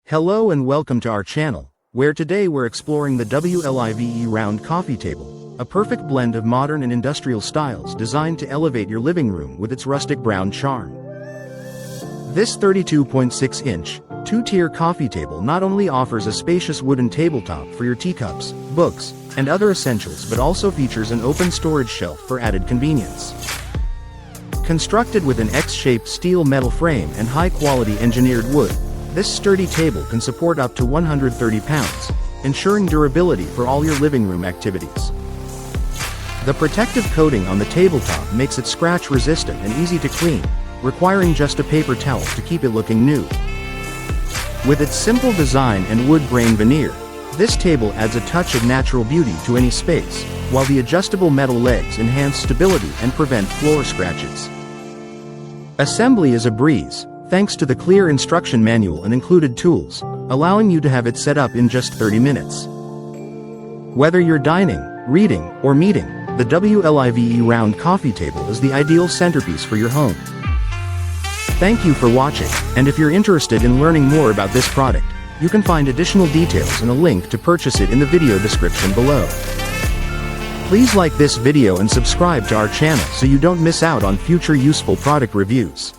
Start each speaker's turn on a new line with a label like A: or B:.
A: Hello and welcome to our channel, where today we're exploring the WLIVE Round Coffee Table, a perfect blend of modern and industrial styles designed to elevate your living room with its rustic brown charm. This 32.6-inch, two-tier coffee table not only offers a spacious wooden tabletop for your teacups, books, and other essentials but also features an open storage shelf for added convenience. Constructed with an X-shaped steel metal frame and high-quality engineered wood, this sturdy table can support up to 130 pounds, ensuring durability for all your living room activities. The protective coating on the tabletop makes it scratch-resistant and easy to clean, requiring just a paper towel to keep it looking new. With its simple design and wood-grain veneer, this table adds a touch of natural beauty to any space, while the adjustable metal legs enhance stability and prevent floor scratches. Assembly is a breeze, thanks to the clear instruction manual and included tools, allowing you to have it set up in just 30 minutes. Whether you're dining, reading, or meeting, the WLIVE Round Coffee Table is the ideal centerpiece for your home. Thank you for watching, and if you're interested in learning more about this product, you can find additional details and a link to purchase it in the video description below. Please like this video and subscribe to our channel so you don't miss out on future useful product reviews.